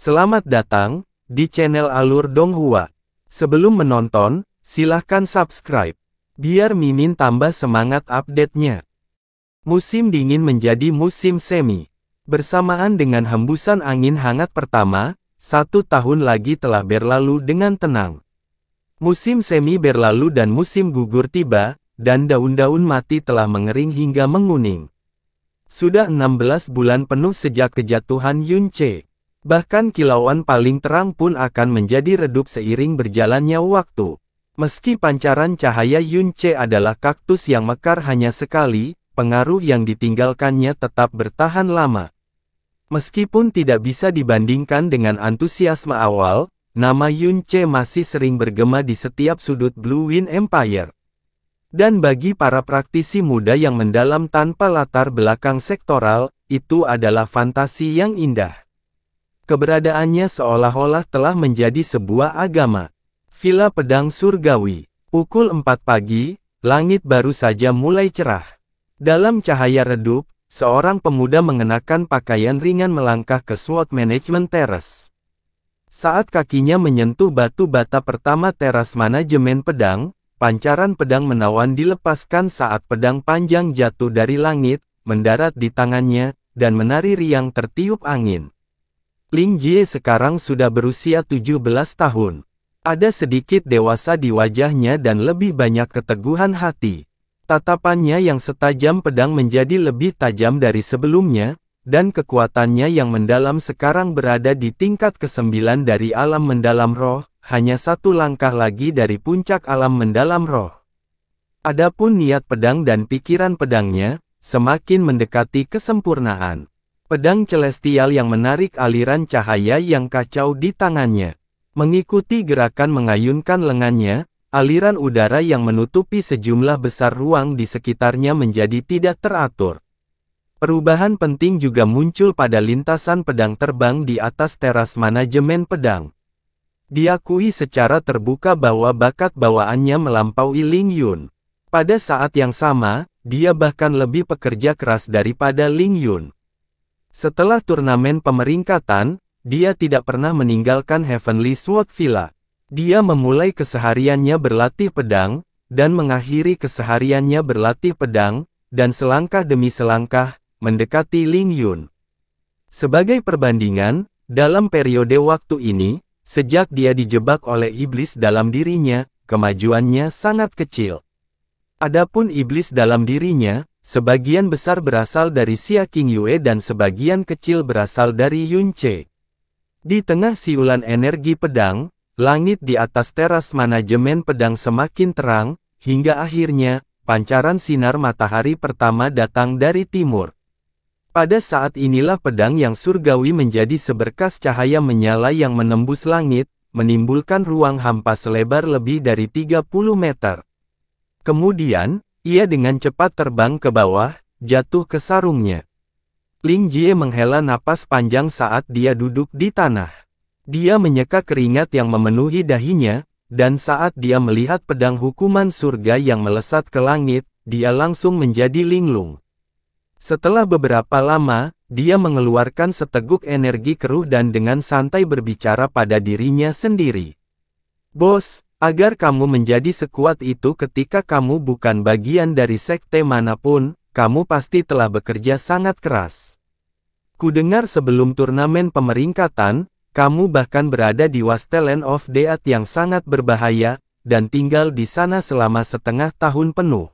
Selamat datang di channel Alur Donghua. Sebelum menonton, silahkan subscribe, biar Mimin tambah semangat update-nya. Musim dingin menjadi musim semi. Bersamaan dengan hembusan angin hangat pertama, 1 tahun lagi telah berlalu dengan tenang. Musim semi berlalu dan musim gugur tiba, dan daun-daun mati telah mengering hingga menguning. Sudah 16 bulan penuh sejak kejatuhan Yunche. Bahkan kilauan paling terang pun akan menjadi redup seiring berjalannya waktu. Meski pancaran cahaya Yunche adalah kaktus yang mekar hanya sekali, pengaruh yang ditinggalkannya tetap bertahan lama. Meskipun tidak bisa dibandingkan dengan antusiasme awal, nama Yunche masih sering bergema di setiap sudut Blue Wind Empire. Dan bagi para praktisi muda yang mendalam tanpa latar belakang sektoral, itu adalah fantasi yang indah. Keberadaannya seolah-olah telah menjadi sebuah agama. Villa Pedang Surgawi. Pukul 4 pagi, langit baru saja mulai cerah. Dalam cahaya redup, seorang pemuda mengenakan pakaian ringan melangkah ke SWOT Management Terrace. Saat kakinya menyentuh batu bata pertama teras manajemen pedang, pancaran pedang menawan dilepaskan saat pedang panjang jatuh dari langit, mendarat di tangannya, dan menari riang tertiup angin. Ling Jie sekarang sudah berusia 17 tahun. Ada sedikit dewasa di wajahnya dan lebih banyak keteguhan hati. Tatapannya yang setajam pedang menjadi lebih tajam dari sebelumnya, dan kekuatannya yang mendalam sekarang berada di tingkat ke-9 dari alam mendalam roh, hanya 1 langkah lagi dari puncak alam mendalam roh. Adapun niat pedang dan pikiran pedangnya, semakin mendekati kesempurnaan. Pedang celestial yang menarik aliran cahaya yang kacau di tangannya. Mengikuti gerakan mengayunkan lengannya, aliran udara yang menutupi sejumlah besar ruang di sekitarnya menjadi tidak teratur. Perubahan penting juga muncul pada lintasan pedang terbang di atas teras manajemen pedang. Diakui secara terbuka bahwa bakat bawaannya melampaui Ling Yun. Pada saat yang sama, dia bahkan lebih pekerja keras daripada Ling Yun. Setelah turnamen pemeringkatan, dia tidak pernah meninggalkan Heavenly Sword Villa. Dia memulai kesehariannya berlatih pedang, dan mengakhiri kesehariannya berlatih pedang, dan selangkah demi selangkah, mendekati Ling Yun. Sebagai perbandingan, dalam periode waktu ini, sejak dia dijebak oleh iblis dalam dirinya, kemajuannya sangat kecil. Adapun iblis dalam dirinya, sebagian besar berasal dari Xia Qingyue dan sebagian kecil berasal dari Yunche. Di tengah siulan energi pedang, langit di atas teras manajemen pedang semakin terang, hingga akhirnya, pancaran sinar matahari pertama datang dari timur. Pada saat inilah pedang yang surgawi menjadi seberkas cahaya menyala yang menembus langit, menimbulkan ruang hampa selebar lebih dari 30 meter. Kemudian, ia dengan cepat terbang ke bawah, jatuh ke sarungnya. Ling Jie menghela napas panjang saat dia duduk di tanah. Dia menyeka keringat yang memenuhi dahinya, dan saat dia melihat pedang hukuman surga yang melesat ke langit, dia langsung menjadi linglung. Setelah beberapa lama, dia mengeluarkan seteguk energi keruh dan dengan santai berbicara pada dirinya sendiri. Bos, agar kamu menjadi sekuat itu ketika kamu bukan bagian dari sekte manapun, kamu pasti telah bekerja sangat keras. Kudengar sebelum turnamen pemeringkatan, kamu bahkan berada di Wasteland of Death yang sangat berbahaya, dan tinggal di sana selama setengah tahun penuh.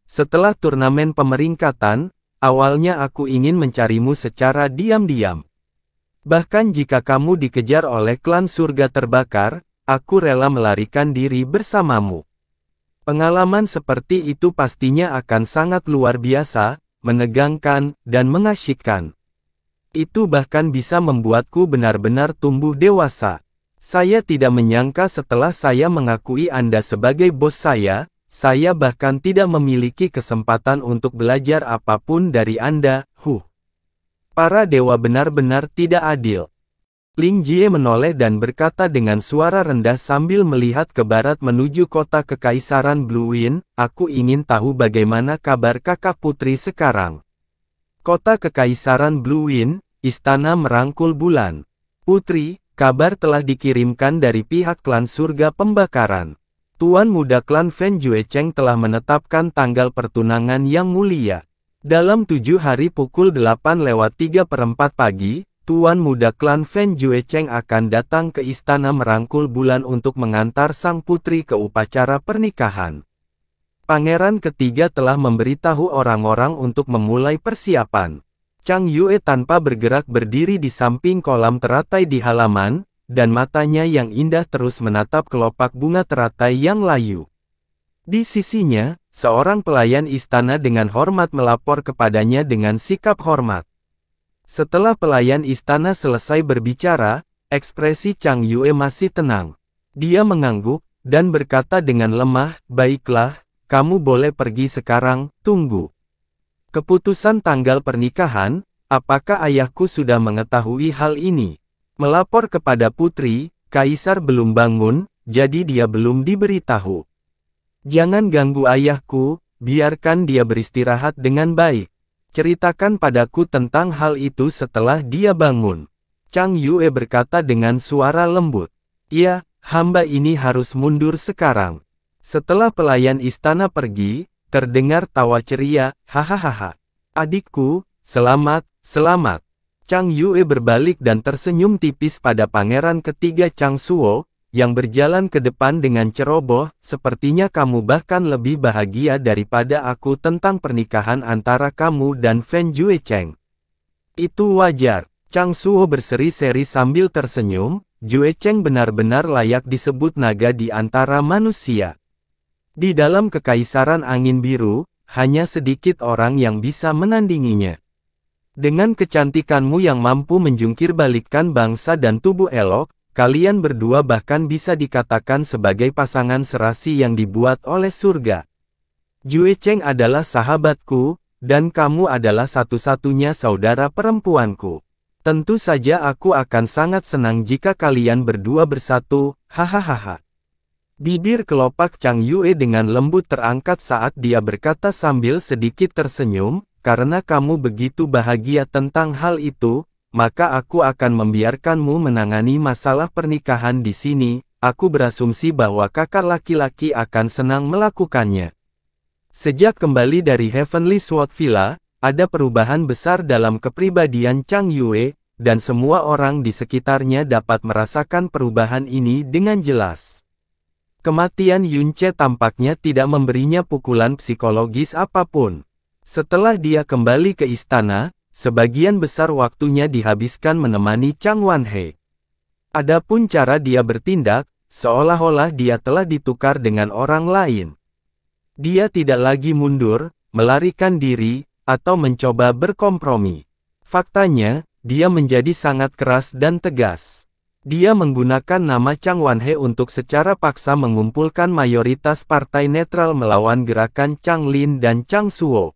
Setelah turnamen pemeringkatan, awalnya aku ingin mencarimu secara diam-diam. Bahkan jika kamu dikejar oleh klan surga terbakar, aku rela melarikan diri bersamamu. Pengalaman seperti itu pastinya akan sangat luar biasa, menegangkan, dan mengasyikkan. Itu bahkan bisa membuatku benar-benar tumbuh dewasa. Saya tidak menyangka setelah saya mengakui Anda sebagai bos saya bahkan tidak memiliki kesempatan untuk belajar apapun dari Anda. Para dewa benar-benar tidak adil. Ling Jie menoleh dan berkata dengan suara rendah sambil melihat ke barat menuju kota Kekaisaran Blue Wind, aku ingin tahu bagaimana kabar kakak putri sekarang. Kota Kekaisaran Blue Wind, Istana Merangkul Bulan. Putri, kabar telah dikirimkan dari pihak klan surga pembakaran. Tuan muda klan Fen Juecheng telah menetapkan tanggal pertunangan yang mulia. Dalam 7 hari pukul 8:03 pagi, Tuan muda klan Fen Juecheng akan datang ke Istana Merangkul Bulan untuk mengantar sang putri ke upacara pernikahan. Pangeran ketiga telah memberitahu orang-orang untuk memulai persiapan. Chang Yue tanpa bergerak berdiri di samping kolam teratai di halaman, dan matanya yang indah terus menatap kelopak bunga teratai yang layu. Di sisinya, seorang pelayan istana dengan hormat melapor kepadanya dengan sikap hormat. Setelah pelayan istana selesai berbicara, ekspresi Chang Yue masih tenang. Dia mengangguk, dan berkata dengan lemah, "Baiklah, kamu boleh pergi sekarang, tunggu. Keputusan tanggal pernikahan, apakah ayahku sudah mengetahui hal ini?" Melapor kepada putri, kaisar belum bangun, jadi dia belum diberitahu. "Jangan ganggu ayahku, biarkan dia beristirahat dengan baik. Ceritakan padaku tentang hal itu setelah dia bangun." Chang Yue berkata dengan suara lembut. "Ya, hamba ini harus mundur sekarang." Setelah pelayan istana pergi, terdengar tawa ceria, "Hahaha. Adikku, selamat, selamat." Chang Yue berbalik dan tersenyum tipis pada pangeran ketiga Chang Suo, yang berjalan ke depan dengan ceroboh, "Sepertinya kamu bahkan lebih bahagia daripada aku tentang pernikahan antara kamu dan Fen Juecheng." "Itu wajar." Chang Suo berseri-seri sambil tersenyum, "Juecheng benar-benar layak disebut naga di antara manusia. Di dalam kekaisaran angin biru, hanya sedikit orang yang bisa menandinginya. Dengan kecantikanmu yang mampu menjungkirbalikkan bangsa dan tubuh elok, kalian berdua bahkan bisa dikatakan sebagai pasangan serasi yang dibuat oleh surga. Juecheng adalah sahabatku, dan kamu adalah satu-satunya saudara perempuanku. Tentu saja aku akan sangat senang jika kalian berdua bersatu, hahaha." Bibir kelopak Chang Yue dengan lembut terangkat saat dia berkata sambil sedikit tersenyum, "Karena kamu begitu bahagia tentang hal itu, maka aku akan membiarkanmu menangani masalah pernikahan di sini. Aku berasumsi bahwa kakak laki-laki akan senang melakukannya." Sejak kembali dari Heavenly Sword Villa, ada perubahan besar dalam kepribadian Chang Yue, dan semua orang di sekitarnya dapat merasakan perubahan ini dengan jelas. Kematian Yunce tampaknya tidak memberinya pukulan psikologis apapun. Setelah dia kembali ke istana, sebagian besar waktunya dihabiskan menemani Chang Wanhe. Adapun cara dia bertindak, seolah-olah dia telah ditukar dengan orang lain. Dia tidak lagi mundur, melarikan diri, atau mencoba berkompromi. Faktanya, dia menjadi sangat keras dan tegas. Dia menggunakan nama Chang Wanhe untuk secara paksa mengumpulkan mayoritas partai netral melawan gerakan Chang Lin dan Chang Suo.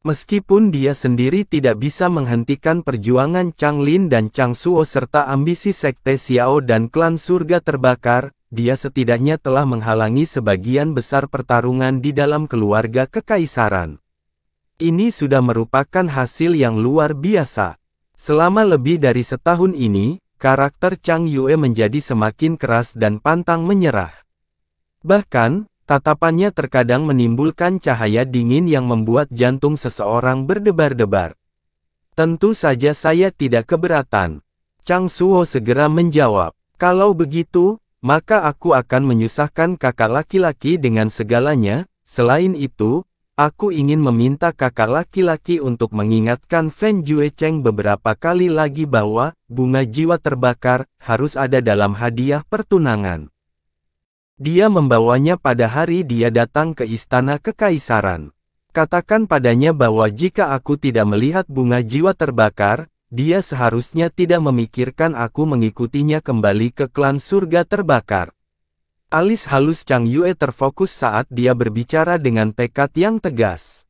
Meskipun dia sendiri tidak bisa menghentikan perjuangan Chang Lin dan Chang Suo serta ambisi sekte Xiao dan klan surga terbakar, dia setidaknya telah menghalangi sebagian besar pertarungan di dalam keluarga kekaisaran. Ini sudah merupakan hasil yang luar biasa. Selama lebih dari setahun ini, karakter Chang Yue menjadi semakin keras dan pantang menyerah. Bahkan, tatapannya terkadang menimbulkan cahaya dingin yang membuat jantung seseorang berdebar-debar. "Tentu saja saya tidak keberatan." Chang Suo segera menjawab, "Kalau begitu, maka aku akan menyusahkan kakak laki-laki dengan segalanya. Selain itu, aku ingin meminta kakak laki-laki untuk mengingatkan Fen Juecheng beberapa kali lagi bahwa bunga jiwa terbakar harus ada dalam hadiah pertunangan. Dia membawanya pada hari dia datang ke istana kekaisaran. Katakan padanya bahwa jika aku tidak melihat bunga jiwa terbakar, dia seharusnya tidak memikirkan aku mengikutinya kembali ke klan surga terbakar." Alis halus Chang Yue terfokus saat dia berbicara dengan tekad yang tegas.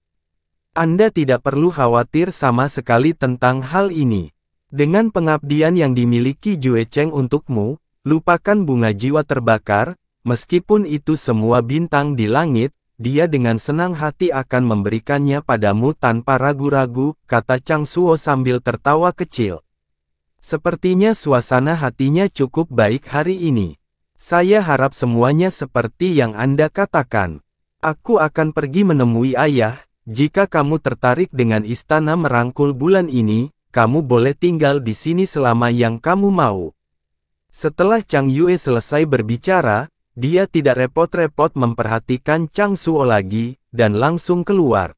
"Anda tidak perlu khawatir sama sekali tentang hal ini. Dengan pengabdian yang dimiliki Juecheng untukmu, lupakan bunga jiwa terbakar, meskipun itu semua bintang di langit, dia dengan senang hati akan memberikannya padamu tanpa ragu-ragu, kata Chang Suo sambil tertawa kecil. Sepertinya suasana hatinya cukup baik hari ini. Saya harap semuanya seperti yang Anda katakan. Aku akan pergi menemui ayah. Jika kamu tertarik dengan istana merangkul bulan ini, kamu boleh tinggal di sini selama yang kamu mau. Setelah Chang Yue selesai berbicara, dia tidak repot-repot memperhatikan Chang Suo lagi, dan langsung keluar.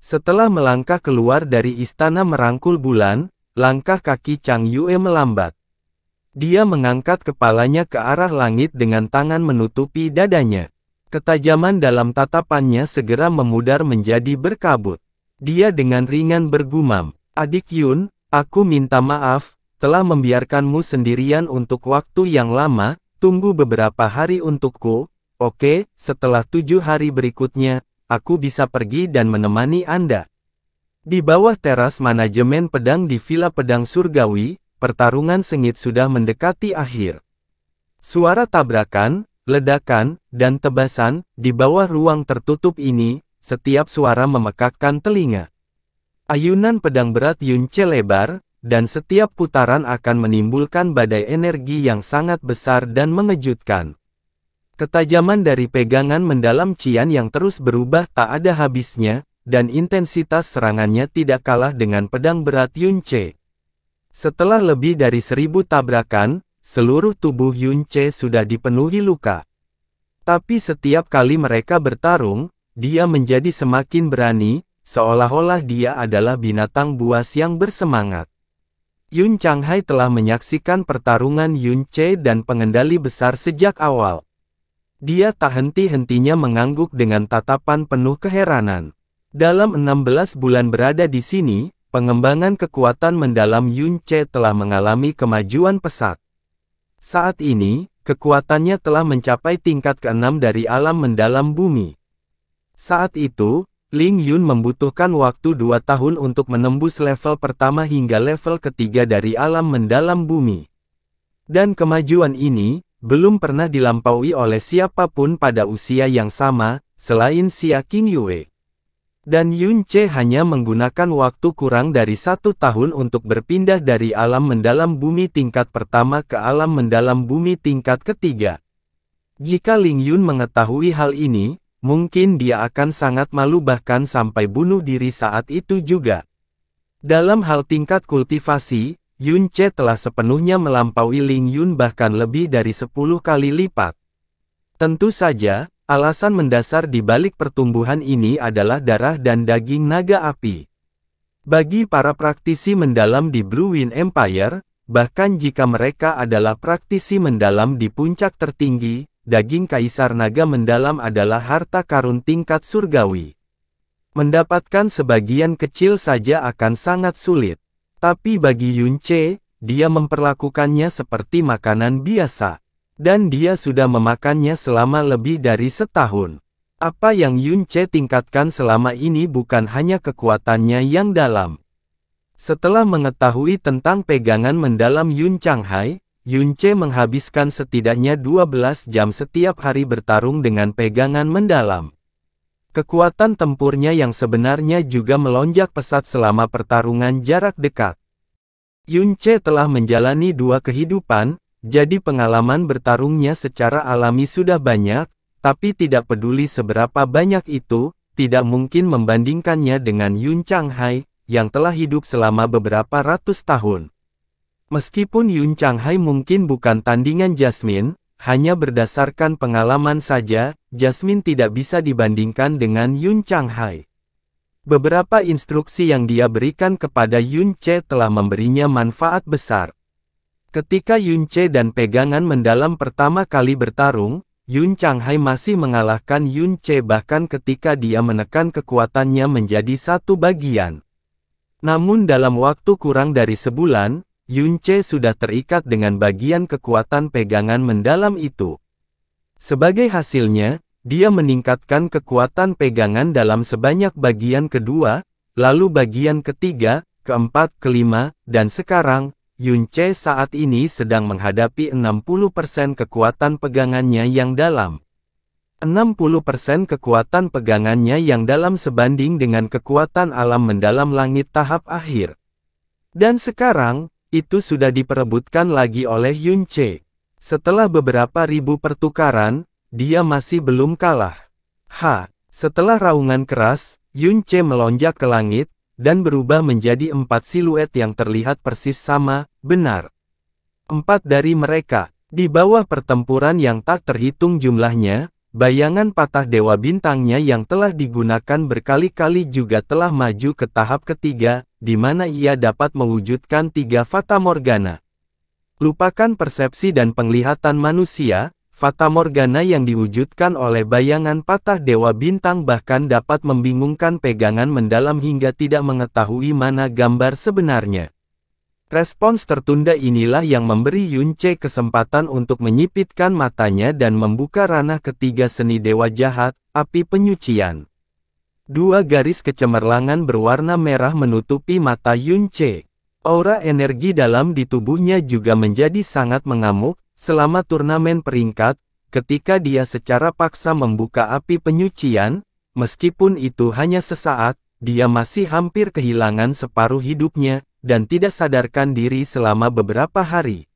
Setelah melangkah keluar dari istana merangkul bulan, langkah kaki Chang Yue melambat. Dia mengangkat kepalanya ke arah langit dengan tangan menutupi dadanya. Ketajaman dalam tatapannya segera memudar menjadi berkabut. Dia dengan ringan bergumam, "Adik Yun, aku minta maaf, telah membiarkanmu sendirian untuk waktu yang lama, tunggu beberapa hari untukku, oke, setelah 7 hari berikutnya, aku bisa pergi dan menemani Anda." Di bawah teras manajemen pedang di Villa Pedang Surgawi, pertarungan sengit sudah mendekati akhir. Suara tabrakan, ledakan, dan tebasan, di bawah ruang tertutup ini, setiap suara memekakkan telinga. Ayunan pedang berat Yun Ce lebar, dan setiap putaran akan menimbulkan badai energi yang sangat besar dan mengejutkan. Ketajaman dari pegangan mendalam Qian yang terus berubah tak ada habisnya, dan intensitas serangannya tidak kalah dengan pedang berat Yun Ce. Setelah lebih dari 1000 tabrakan, seluruh tubuh Yun Ce sudah dipenuhi luka. Tapi setiap kali mereka bertarung, dia menjadi semakin berani, seolah-olah dia adalah binatang buas yang bersemangat. Yun Changhai telah menyaksikan pertarungan Yun Ce dan pengendali besar sejak awal. Dia tak henti-hentinya mengangguk dengan tatapan penuh keheranan. Dalam 16 bulan berada di sini, pengembangan kekuatan mendalam Yun Ce telah mengalami kemajuan pesat. Saat ini, kekuatannya telah mencapai tingkat ke-6 dari alam mendalam bumi. Saat itu, Ling Yun membutuhkan waktu 2 tahun untuk menembus level pertama hingga level ketiga dari alam mendalam bumi. Dan kemajuan ini, belum pernah dilampaui oleh siapapun pada usia yang sama, selain Xia Qingyue. Dan Yun Ce hanya menggunakan waktu kurang dari 1 tahun untuk berpindah dari alam mendalam bumi tingkat pertama ke alam mendalam bumi tingkat ketiga. Jika Ling Yun mengetahui hal ini, mungkin dia akan sangat malu bahkan sampai bunuh diri saat itu juga. Dalam hal tingkat kultivasi, Yun Ce telah sepenuhnya melampaui Ling Yun bahkan lebih dari 10 kali lipat. Tentu saja, alasan mendasar di balik pertumbuhan ini adalah darah dan daging naga api. Bagi para praktisi mendalam di Blue Wind Empire, bahkan jika mereka adalah praktisi mendalam di puncak tertinggi, daging kaisar naga mendalam adalah harta karun tingkat surgawi. Mendapatkan sebagian kecil saja akan sangat sulit. Tapi bagi Yun Ce, dia memperlakukannya seperti makanan biasa. Dan dia sudah memakannya selama lebih dari setahun. Apa yang Yun Ce tingkatkan selama ini bukan hanya kekuatannya yang dalam. Setelah mengetahui tentang pegangan mendalam Yun Changhai, Yun Ce menghabiskan setidaknya 12 jam setiap hari bertarung dengan pegangan mendalam. Kekuatan tempurnya yang sebenarnya juga melonjak pesat selama pertarungan jarak dekat. Yun Ce telah menjalani 2 kehidupan, jadi pengalaman bertarungnya secara alami sudah banyak, tapi tidak peduli seberapa banyak itu, tidak mungkin membandingkannya dengan Yun Changhai, yang telah hidup selama beberapa ratus tahun. Meskipun Yun Changhai mungkin bukan tandingan Jasmine, hanya berdasarkan pengalaman saja, Jasmine tidak bisa dibandingkan dengan Yun Changhai. Beberapa instruksi yang dia berikan kepada Yun Ce telah memberinya manfaat besar. Ketika Yun Ce dan pegangan mendalam pertama kali bertarung, Yun Changhai masih mengalahkan Yun Ce bahkan ketika dia menekan kekuatannya menjadi 1 bagian. Namun dalam waktu kurang dari sebulan, Yun Ce sudah terikat dengan bagian kekuatan pegangan mendalam itu. Sebagai hasilnya, dia meningkatkan kekuatan pegangan dalam sebanyak bagian kedua, lalu bagian ketiga, keempat, kelima, dan sekarang, Yun Ce saat ini sedang menghadapi 60% kekuatan pegangannya yang dalam. 60% kekuatan pegangannya yang dalam sebanding dengan kekuatan alam mendalam langit tahap akhir. Dan sekarang, itu sudah diperebutkan lagi oleh Yun Ce. Setelah beberapa ribu pertukaran, dia masih belum kalah. Setelah raungan keras, Yun Ce melonjak ke langit, dan berubah menjadi 4 siluet yang terlihat persis sama, benar. 4 dari mereka, di bawah pertempuran yang tak terhitung jumlahnya, bayangan patah Dewa Bintangnya yang telah digunakan berkali-kali juga telah maju ke tahap ketiga, di mana ia dapat mewujudkan 3 Fata Morgana. Lupakan persepsi dan penglihatan manusia, Fata Morgana yang diwujudkan oleh bayangan patah Dewa Bintang bahkan dapat membingungkan pegangan mendalam hingga tidak mengetahui mana gambar sebenarnya. Respons tertunda inilah yang memberi Yun Ce kesempatan untuk menyipitkan matanya dan membuka ranah ketiga seni Dewa Jahat, Api Penyucian. 2 garis kecemerlangan berwarna merah menutupi mata Yun Ce. Aura energi dalam di tubuhnya juga menjadi sangat mengamuk, selama turnamen peringkat, ketika dia secara paksa membuka api penyucian, meskipun itu hanya sesaat, dia masih hampir kehilangan separuh hidupnya, dan tidak sadarkan diri selama beberapa hari.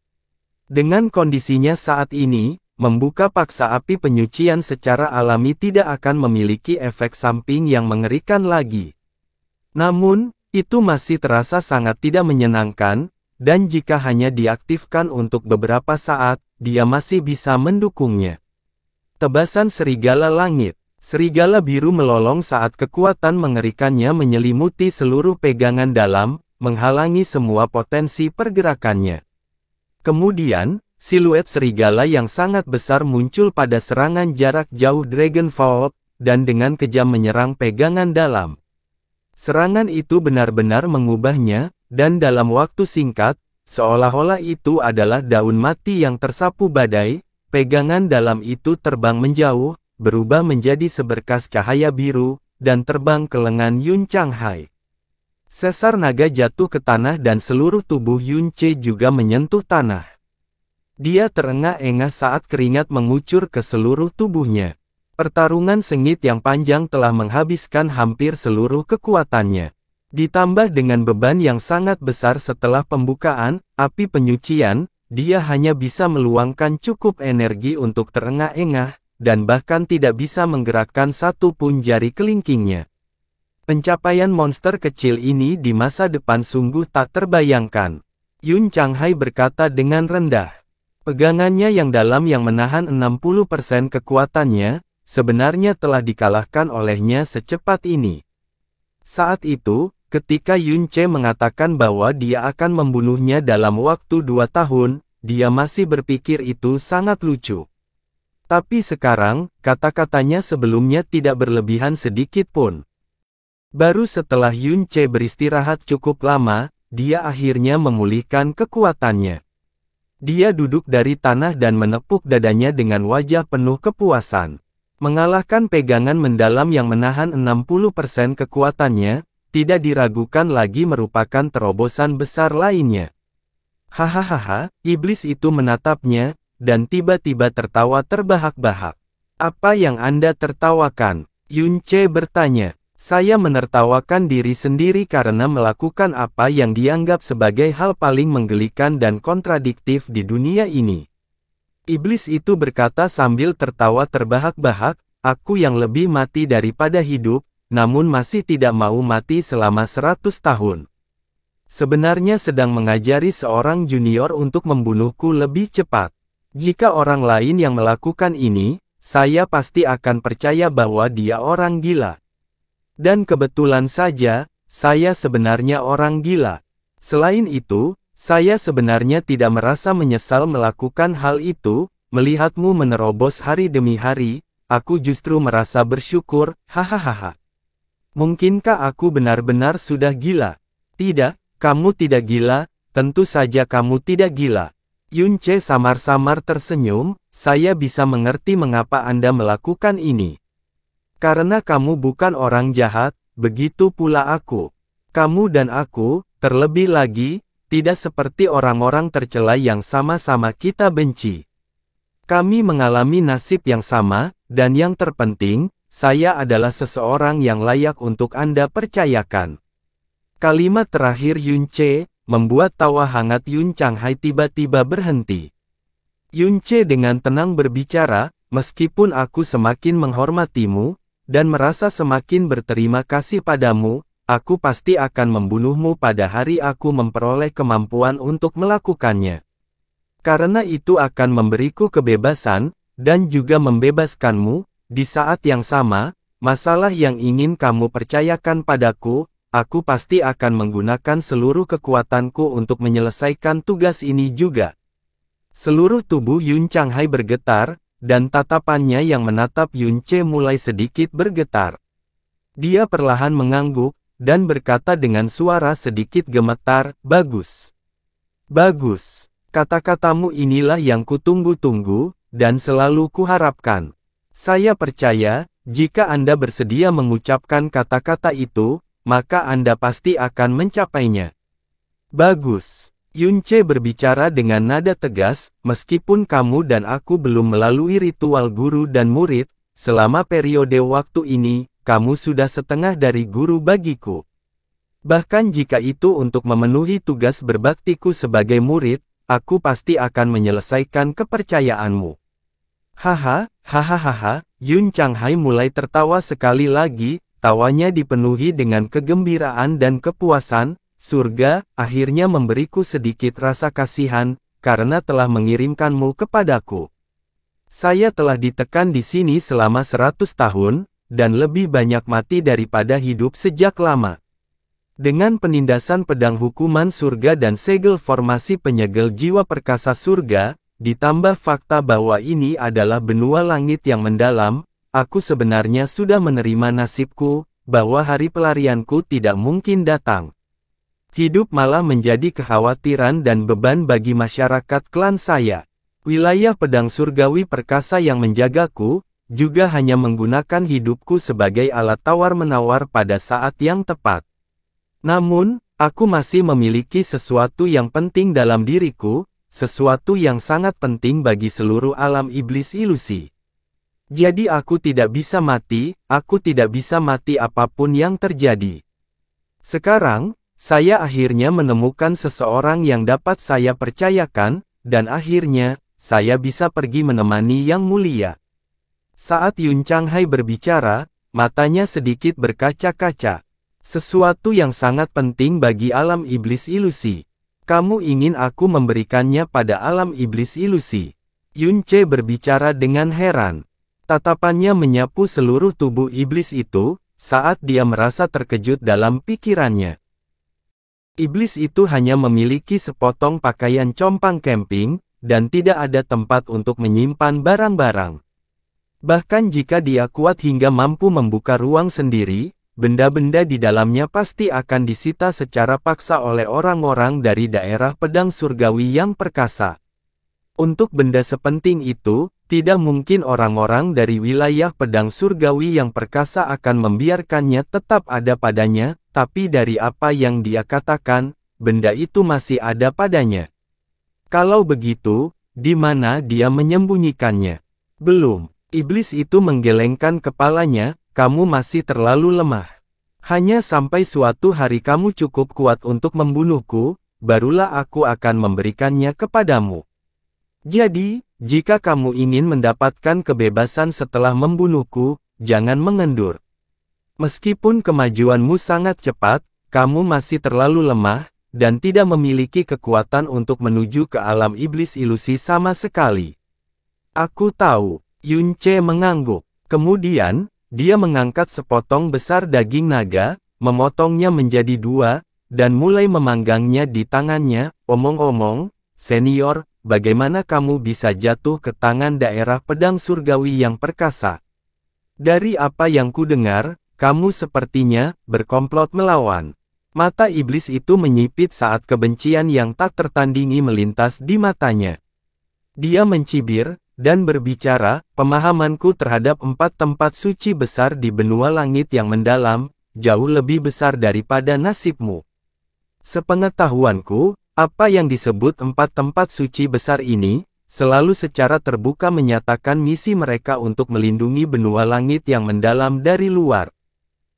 Dengan kondisinya saat ini, membuka paksa api penyucian secara alami tidak akan memiliki efek samping yang mengerikan lagi. Namun, itu masih terasa sangat tidak menyenangkan, dan jika hanya diaktifkan untuk beberapa saat, dia masih bisa mendukungnya. Tebasan serigala langit. Serigala biru melolong saat kekuatan mengerikannya menyelimuti seluruh pegangan dalam, menghalangi semua potensi pergerakannya. Kemudian, siluet serigala yang sangat besar muncul pada serangan jarak jauh Dragonfall, dan dengan kejam menyerang pegangan dalam. Serangan itu benar-benar mengubahnya, dan dalam waktu singkat, seolah-olah itu adalah daun mati yang tersapu badai, pegangan dalam itu terbang menjauh, berubah menjadi seberkas cahaya biru, dan terbang ke lengan Yun Changhai. Sesar naga jatuh ke tanah dan seluruh tubuh Yun Ce juga menyentuh tanah. Dia terengah-engah saat keringat mengucur ke seluruh tubuhnya. Pertarungan sengit yang panjang telah menghabiskan hampir seluruh kekuatannya. Ditambah dengan beban yang sangat besar setelah pembukaan, api penyucian, dia hanya bisa meluangkan cukup energi untuk terengah-engah, dan bahkan tidak bisa menggerakkan satu pun jari kelingkingnya. Pencapaian monster kecil ini di masa depan sungguh tak terbayangkan. Yun Changhai berkata dengan rendah. Pegangannya yang dalam yang menahan 60% kekuatannya, sebenarnya telah dikalahkan olehnya secepat ini. Saat itu, ketika Yun Ce mengatakan bahwa dia akan membunuhnya dalam waktu 2 tahun, dia masih berpikir itu sangat lucu. Tapi sekarang, kata-katanya sebelumnya tidak berlebihan sedikit pun. Baru setelah Yun Ce beristirahat cukup lama, dia akhirnya memulihkan kekuatannya. Dia duduk dari tanah dan menepuk dadanya dengan wajah penuh kepuasan. Mengalahkan pegangan mendalam yang menahan 60% kekuatannya, tidak diragukan lagi merupakan terobosan besar lainnya. Hahaha, iblis itu menatapnya, dan tiba-tiba tertawa terbahak-bahak. Apa yang Anda tertawakan? Yun Ce bertanya. Saya menertawakan diri sendiri karena melakukan apa yang dianggap sebagai hal paling menggelikan dan kontradiktif di dunia ini. Iblis itu berkata sambil tertawa terbahak-bahak, aku yang lebih mati daripada hidup, namun masih tidak mau mati selama 100 tahun. Sebenarnya sedang mengajari seorang junior untuk membunuhku lebih cepat. Jika orang lain yang melakukan ini, saya pasti akan percaya bahwa dia orang gila. Dan kebetulan saja, saya sebenarnya orang gila. Selain itu, saya sebenarnya tidak merasa menyesal melakukan hal itu, melihatmu menerobos hari demi hari, aku justru merasa bersyukur, hahaha. Mungkinkah aku benar-benar sudah gila? Tidak, kamu tidak gila, tentu saja kamu tidak gila. Yun Ce samar-samar tersenyum, saya bisa mengerti mengapa Anda melakukan ini. Karena kamu bukan orang jahat, begitu pula aku. Kamu dan aku, terlebih lagi, tidak seperti orang-orang tercela yang sama-sama kita benci. Kami mengalami nasib yang sama, dan yang terpenting, saya adalah seseorang yang layak untuk Anda percayakan. Kalimat terakhir Yun Che, membuat tawa hangat Yun Changhai tiba-tiba berhenti. Yun Che dengan tenang berbicara, meskipun aku semakin menghormatimu, dan merasa semakin berterima kasih padamu, aku pasti akan membunuhmu pada hari aku memperoleh kemampuan untuk melakukannya. Karena itu akan memberiku kebebasan, dan juga membebaskanmu. Di saat yang sama, masalah yang ingin kamu percayakan padaku, aku pasti akan menggunakan seluruh kekuatanku untuk menyelesaikan tugas ini juga. Seluruh tubuh Yun Changhai bergetar, dan tatapannya yang menatap Yun Che mulai sedikit bergetar. Dia perlahan mengangguk, dan berkata dengan suara sedikit gemetar, "Bagus. Bagus. Kata-katamu inilah yang kutunggu-tunggu, dan selalu kuharapkan. Saya percaya, jika Anda bersedia mengucapkan kata-kata itu, maka Anda pasti akan mencapainya." Bagus. Yun Che berbicara dengan nada tegas, meskipun kamu dan aku belum melalui ritual guru dan murid, selama periode waktu ini, kamu sudah setengah dari guru bagiku. Bahkan jika itu untuk memenuhi tugas berbaktiku sebagai murid, aku pasti akan menyelesaikan kepercayaanmu. Hahaha, Yun Changhai mulai tertawa sekali lagi, tawanya dipenuhi dengan kegembiraan dan kepuasan. Surga, akhirnya memberiku sedikit rasa kasihan, karena telah mengirimkanmu kepadaku. Saya telah ditekan di sini selama 100 tahun, dan lebih banyak mati daripada hidup sejak lama. Dengan penindasan pedang hukuman surga dan segel formasi penyegel jiwa perkasa surga, ditambah fakta bahwa ini adalah benua langit yang mendalam, aku sebenarnya sudah menerima nasibku, bahwa hari pelarianku tidak mungkin datang. Hidup malah menjadi kekhawatiran dan beban bagi masyarakat klan saya. Wilayah pedang surgawi perkasa yang menjagaku, juga hanya menggunakan hidupku sebagai alat tawar-menawar pada saat yang tepat. Namun, aku masih memiliki sesuatu yang penting dalam diriku, sesuatu yang sangat penting bagi seluruh alam iblis ilusi. Jadi aku tidak bisa mati apapun yang terjadi. Sekarang, saya akhirnya menemukan seseorang yang dapat saya percayakan, dan akhirnya, saya bisa pergi menemani Yang Mulia. Saat Yun Changhai berbicara, matanya sedikit berkaca-kaca. Sesuatu yang sangat penting bagi alam iblis ilusi. Kamu ingin aku memberikannya pada alam iblis ilusi? Yun Che berbicara dengan heran. Tatapannya menyapu seluruh tubuh iblis itu, saat dia merasa terkejut dalam pikirannya. Iblis itu hanya memiliki sepotong pakaian compang camping, dan tidak ada tempat untuk menyimpan barang-barang. Bahkan jika dia kuat hingga mampu membuka ruang sendiri, benda-benda di dalamnya pasti akan disita secara paksa oleh orang-orang dari daerah pedang surgawi yang perkasa. Untuk benda sepenting itu, tidak mungkin orang-orang dari wilayah pedang surgawi yang perkasa akan membiarkannya tetap ada padanya, tapi dari apa yang dia katakan, benda itu masih ada padanya. Kalau begitu, di mana dia menyembunyikannya? Belum. Iblis itu menggelengkan kepalanya. Kamu masih terlalu lemah. Hanya sampai suatu hari kamu cukup kuat untuk membunuhku, barulah aku akan memberikannya kepadamu. Jadi, jika kamu ingin mendapatkan kebebasan setelah membunuhku, jangan mengendur. Meskipun kemajuanmu sangat cepat, kamu masih terlalu lemah, dan tidak memiliki kekuatan untuk menuju ke alam iblis ilusi sama sekali. Aku tahu, Yun Che mengangguk. Kemudian, dia mengangkat sepotong besar daging naga, memotongnya menjadi 2, dan mulai memanggangnya di tangannya. Omong-omong, senior, bagaimana kamu bisa jatuh ke tangan daerah pedang surgawi yang perkasa? Dari apa yang ku dengar, kamu sepertinya berkomplot melawan. Mata iblis itu menyipit saat kebencian yang tak tertandingi melintas di matanya. Dia mencibir, dan berbicara, pemahamanku terhadap 4 tempat suci besar di benua langit yang mendalam, jauh lebih besar daripada nasibmu. Sepengetahuanku, apa yang disebut 4 tempat suci besar ini, selalu secara terbuka menyatakan misi mereka untuk melindungi benua langit yang mendalam dari luar.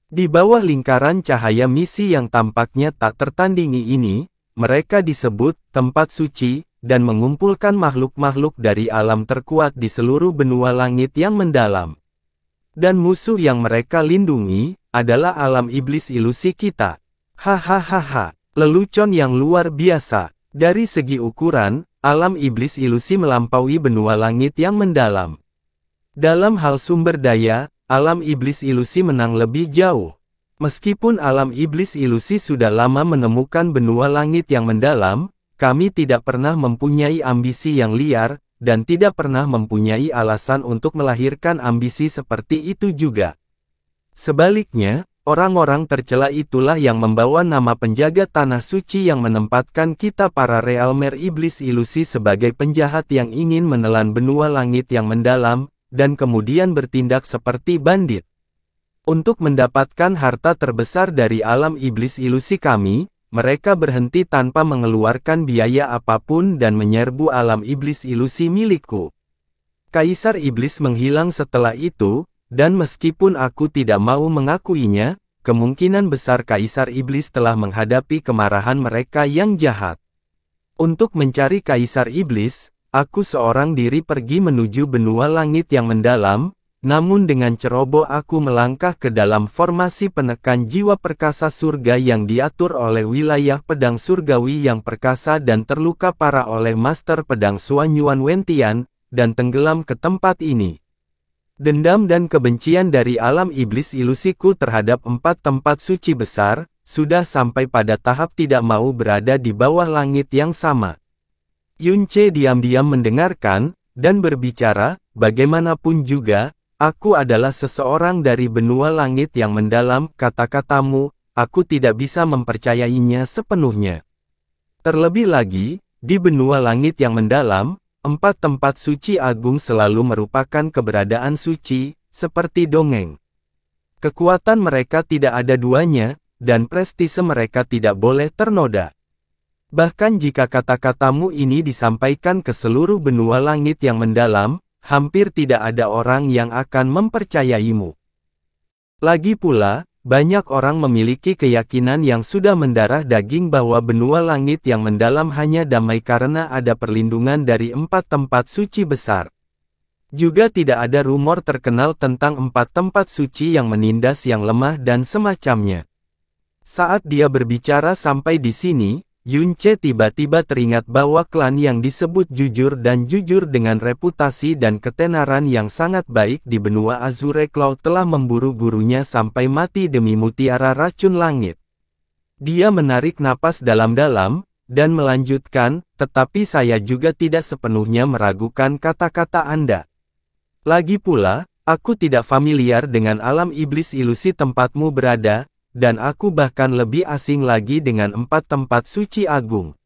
Di bawah lingkaran cahaya misi yang tampaknya tak tertandingi ini, mereka disebut tempat suci, dan mengumpulkan makhluk-makhluk dari alam terkuat di seluruh benua langit yang mendalam. Dan musuh yang mereka lindungi, adalah alam iblis ilusi kita. Hahaha, lelucon yang luar biasa. Dari segi ukuran, alam iblis ilusi melampaui benua langit yang mendalam. Dalam hal sumber daya, alam iblis ilusi menang lebih jauh. Meskipun alam iblis ilusi sudah lama menemukan benua langit yang mendalam, kami tidak pernah mempunyai ambisi yang liar, dan tidak pernah mempunyai alasan untuk melahirkan ambisi seperti itu juga. Sebaliknya, orang-orang tercela itulah yang membawa nama penjaga tanah suci yang menempatkan kita para realmer iblis ilusi sebagai penjahat yang ingin menelan benua langit yang mendalam, dan kemudian bertindak seperti bandit. Untuk mendapatkan harta terbesar dari alam iblis ilusi kami, mereka berhenti tanpa mengeluarkan biaya apapun dan menyerbu alam iblis ilusi milikku. Kaisar iblis menghilang setelah itu, dan meskipun aku tidak mau mengakuinya, kemungkinan besar kaisar iblis telah menghadapi kemarahan mereka yang jahat. Untuk mencari kaisar iblis, aku seorang diri pergi menuju benua langit yang mendalam, namun dengan ceroboh aku melangkah ke dalam formasi penekan jiwa perkasa surga yang diatur oleh wilayah pedang surgawi yang perkasa dan terluka parah oleh Master Pedang Xuan Yuan Wentian, dan tenggelam ke tempat ini. Dendam dan kebencian dari alam iblis ilusiku terhadap 4 tempat suci besar, sudah sampai pada tahap tidak mau berada di bawah langit yang sama. Yunce diam-diam mendengarkan, dan berbicara, bagaimanapun juga, aku adalah seseorang dari benua langit yang mendalam, kata-katamu, aku tidak bisa mempercayainya sepenuhnya. Terlebih lagi, di benua langit yang mendalam, 4 tempat suci agung selalu merupakan keberadaan suci, seperti dongeng. Kekuatan mereka tidak ada duanya, dan prestise mereka tidak boleh ternoda. Bahkan jika kata-katamu ini disampaikan ke seluruh benua langit yang mendalam, hampir tidak ada orang yang akan mempercayaimu. Lagi pula, banyak orang memiliki keyakinan yang sudah mendarah daging bahwa benua langit yang mendalam hanya damai karena ada perlindungan dari 4 tempat suci besar. Juga tidak ada rumor terkenal tentang 4 tempat suci yang menindas yang lemah dan semacamnya. Saat dia berbicara sampai di sini, Yunce tiba-tiba teringat bahwa klan yang disebut jujur dan jujur dengan reputasi dan ketenaran yang sangat baik di benua Azure Cloud telah memburu gurunya sampai mati demi mutiara racun langit. Dia menarik napas dalam-dalam, dan melanjutkan, tetapi saya juga tidak sepenuhnya meragukan kata-kata Anda. Lagi pula, aku tidak familiar dengan alam iblis ilusi tempatmu berada, dan aku bahkan lebih asing lagi dengan 4 tempat suci agung.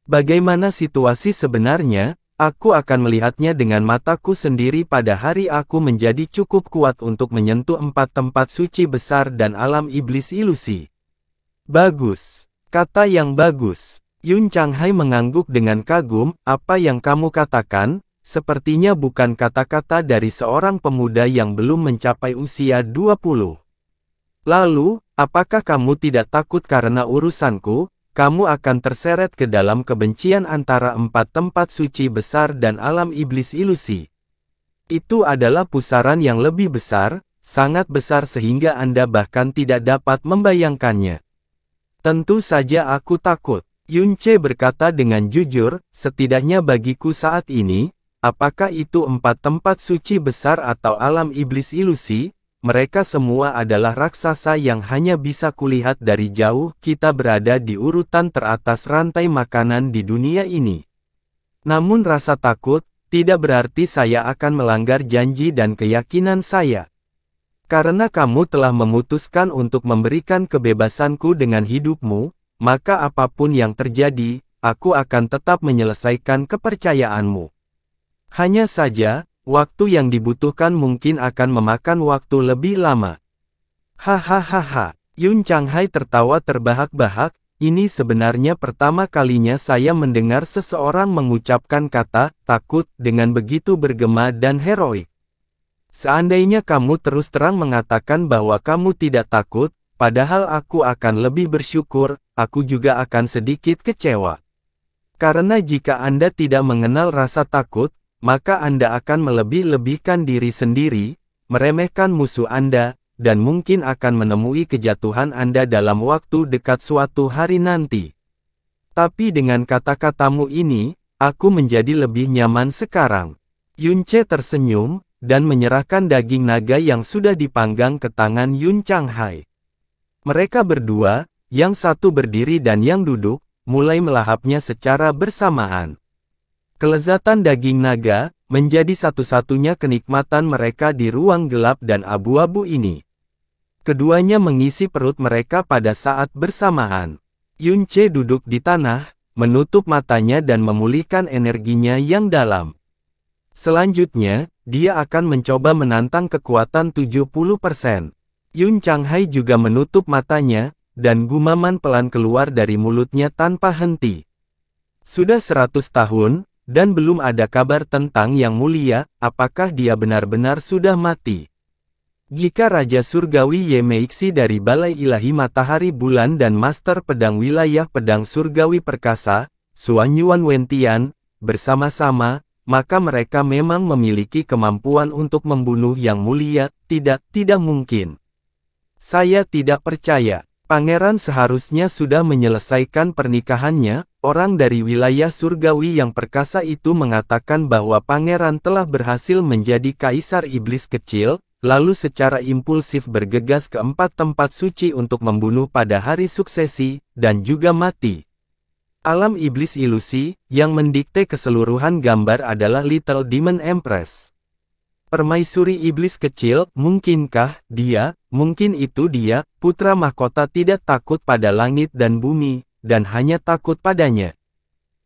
Bagaimana situasi sebenarnya, aku akan melihatnya dengan mataku sendiri pada hari aku menjadi cukup kuat untuk menyentuh 4 tempat suci besar dan alam iblis ilusi. Bagus. Kata yang bagus. Yun Changhai mengangguk dengan kagum, apa yang kamu katakan, sepertinya bukan kata-kata dari seorang pemuda yang belum mencapai usia 20. Lalu, apakah kamu tidak takut karena urusanku, kamu akan terseret ke dalam kebencian antara 4 tempat suci besar dan alam iblis ilusi? Itu adalah pusaran yang lebih besar, sangat besar sehingga Anda bahkan tidak dapat membayangkannya. Tentu saja aku takut, Yunce berkata dengan jujur, setidaknya bagiku saat ini, apakah itu 4 tempat suci besar atau alam iblis ilusi? Mereka semua adalah raksasa yang hanya bisa kulihat dari jauh. Kita berada di urutan teratas rantai makanan di dunia ini. Namun rasa takut, tidak berarti saya akan melanggar janji dan keyakinan saya. Karena kamu telah memutuskan untuk memberikan kebebasanku dengan hidupmu, maka apapun yang terjadi, aku akan tetap menyelesaikan kepercayaanmu. Hanya saja, waktu yang dibutuhkan mungkin akan memakan waktu lebih lama. Hahaha, Yun Changhai tertawa terbahak-bahak, Ini sebenarnya pertama kalinya saya mendengar seseorang mengucapkan kata takut dengan begitu bergema dan heroik. Seandainya kamu terus terang mengatakan bahwa kamu tidak takut, padahal aku akan lebih bersyukur, aku juga akan sedikit kecewa. Karena jika Anda tidak mengenal rasa takut, maka Anda akan melebih-lebihkan diri sendiri, meremehkan musuh Anda, dan mungkin akan menemui kejatuhan Anda dalam waktu dekat suatu hari nanti. Tapi dengan kata-katamu ini, aku menjadi lebih nyaman sekarang. Yunce tersenyum, dan menyerahkan daging naga yang sudah dipanggang ke tangan Yun Changhai. Mereka berdua, yang satu berdiri dan yang duduk, mulai melahapnya secara bersamaan. Kelezatan daging naga, menjadi satu-satunya kenikmatan mereka di ruang gelap dan abu-abu ini. Keduanya mengisi perut mereka pada saat bersamaan. Yunce duduk di tanah, menutup matanya dan memulihkan energinya yang dalam. Selanjutnya, dia akan mencoba menantang kekuatan 70%. Yun Changhai juga menutup matanya, dan gumaman pelan keluar dari mulutnya tanpa henti. Sudah 100 tahun, dan belum ada kabar tentang Yang Mulia, apakah dia benar-benar sudah mati? Jika Raja Surgawi Ye Meixi dari Balai Ilahi Matahari Bulan dan Master Pedang Wilayah Pedang Surgawi Perkasa, Xuan Yuan Wentian, bersama-sama, maka mereka memang memiliki kemampuan untuk membunuh Yang Mulia, tidak mungkin. Saya tidak percaya. Pangeran seharusnya sudah menyelesaikan pernikahannya. Orang dari wilayah surgawi yang perkasa itu mengatakan bahwa pangeran telah berhasil menjadi kaisar iblis kecil, lalu secara impulsif bergegas ke 4 tempat suci untuk membunuh pada hari suksesi, dan juga mati. Alam iblis ilusi, yang mendikte keseluruhan gambar adalah Little Demon Empress. Permaisuri iblis kecil, mungkinkah dia, mungkin itu dia, putra mahkota tidak takut pada langit dan bumi, dan hanya takut padanya.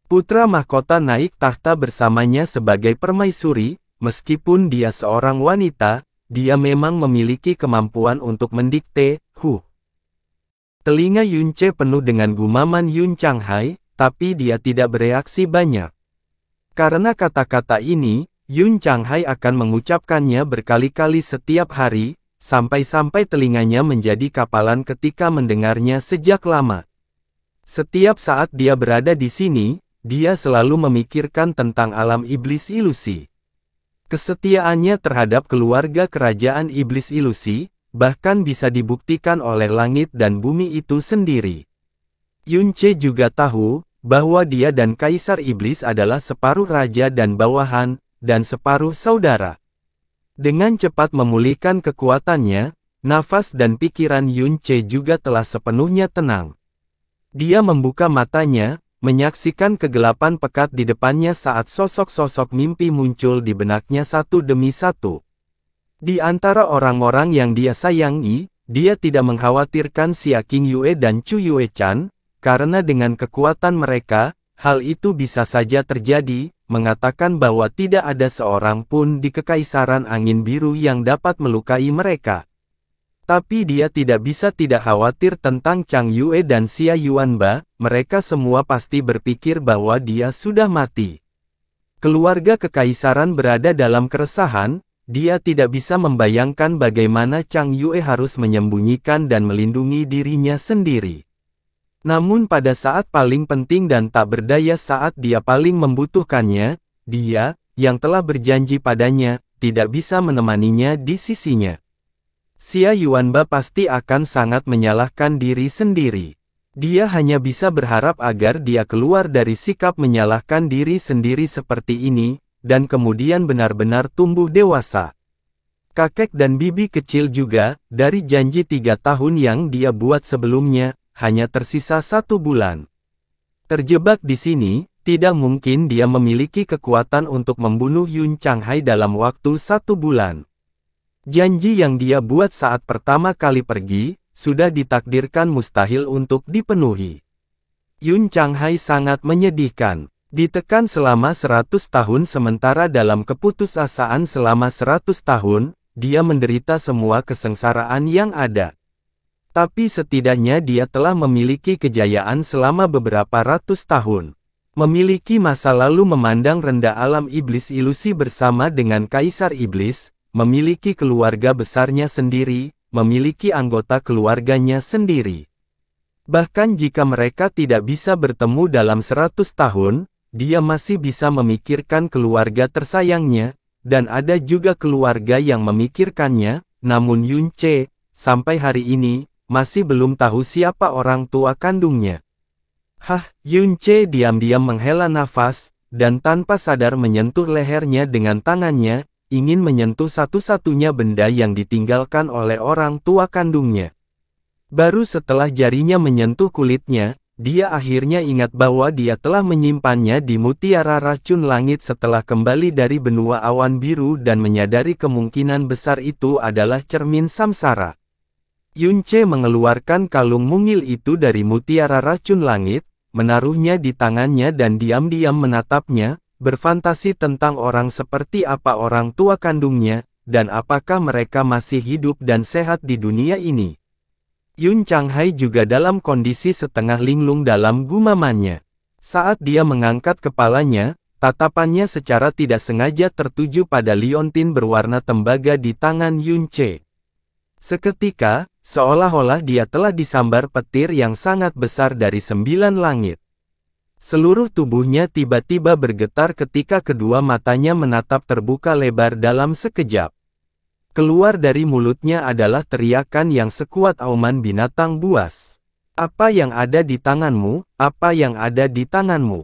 Putra mahkota naik tahta bersamanya sebagai permaisuri, meskipun dia seorang wanita, dia memang memiliki kemampuan untuk mendikte, Telinga Yunce penuh dengan gumaman Yun Changhai, tapi dia tidak bereaksi banyak. Karena kata-kata ini, Yun Changhai akan mengucapkannya berkali-kali setiap hari, sampai-sampai telinganya menjadi kapalan ketika mendengarnya sejak lama. Setiap saat dia berada di sini, dia selalu memikirkan tentang alam iblis ilusi. Kesetiaannya terhadap keluarga kerajaan iblis ilusi, bahkan bisa dibuktikan oleh langit dan bumi itu sendiri. Yunce juga tahu, bahwa dia dan Kaisar Iblis adalah separuh raja dan bawahan, dan separuh saudara. Dengan cepat memulihkan kekuatannya, nafas dan pikiran Yunce juga telah sepenuhnya tenang. Dia membuka matanya, menyaksikan kegelapan pekat di depannya saat sosok-sosok mimpi muncul di benaknya satu demi satu. Di antara orang-orang yang dia sayangi, dia tidak mengkhawatirkan Xia Qing Yue dan Chu Yue Chan, karena dengan kekuatan mereka, hal itu bisa saja terjadi, mengatakan bahwa tidak ada seorang pun di Kekaisaran Angin Biru yang dapat melukai mereka. Tapi dia tidak bisa tidak khawatir tentang Chang Yue dan Xia Yuanba, mereka semua pasti berpikir bahwa dia sudah mati. Keluarga Kekaisaran berada dalam keresahan, dia tidak bisa membayangkan bagaimana Chang Yue harus menyembunyikan dan melindungi dirinya sendiri. Namun pada saat paling penting dan tak berdaya saat dia paling membutuhkannya, dia, yang telah berjanji padanya, tidak bisa menemaninya di sisinya. Xia Yuanba pasti akan sangat menyalahkan diri sendiri. Dia hanya bisa berharap agar dia keluar dari sikap menyalahkan diri sendiri seperti ini, dan kemudian benar-benar tumbuh dewasa. Kakek dan bibi kecil juga, dari janji 3 tahun yang dia buat sebelumnya, hanya tersisa 1 bulan. Terjebak di sini, tidak mungkin dia memiliki kekuatan untuk membunuh Yun Changhai dalam waktu 1 bulan. Janji yang dia buat saat pertama kali pergi, sudah ditakdirkan mustahil untuk dipenuhi. Yun Changhai sangat menyedihkan. Ditekan selama 100 tahun sementara dalam keputusasaan selama 100 tahun, dia menderita semua kesengsaraan yang ada. Tapi setidaknya dia telah memiliki kejayaan selama beberapa ratus tahun. Memiliki masa lalu memandang rendah alam iblis ilusi bersama dengan Kaisar Iblis, memiliki keluarga besarnya sendiri, memiliki anggota keluarganya sendiri. Bahkan jika mereka tidak bisa bertemu dalam 100 tahun, dia masih bisa memikirkan keluarga tersayangnya, dan ada juga keluarga yang memikirkannya, namun Yun Ce, sampai hari ini, masih belum tahu siapa orang tua kandungnya. Yun Ce diam-diam menghela nafas, dan tanpa sadar menyentuh lehernya dengan tangannya, ingin menyentuh satu-satunya benda yang ditinggalkan oleh orang tua kandungnya. Baru setelah jarinya menyentuh kulitnya, dia akhirnya ingat bahwa dia telah menyimpannya di mutiara racun langit setelah kembali dari benua awan biru dan menyadari kemungkinan besar itu adalah cermin samsara. Yun Ce mengeluarkan kalung mungil itu dari mutiara racun langit, menaruhnya di tangannya dan diam-diam menatapnya, berfantasi tentang orang seperti apa orang tua kandungnya, dan apakah mereka masih hidup dan sehat di dunia ini. Yun Changhai juga dalam kondisi setengah linglung dalam gumamannya. Saat dia mengangkat kepalanya, tatapannya secara tidak sengaja tertuju pada liontin berwarna tembaga di tangan Yun Ce. Seketika, seolah-olah dia telah disambar petir yang sangat besar dari 9 langit. Seluruh tubuhnya tiba-tiba bergetar ketika kedua matanya menatap terbuka lebar dalam sekejap. Keluar dari mulutnya adalah teriakan yang sekuat auman binatang buas. Apa yang ada di tanganmu? Apa yang ada di tanganmu?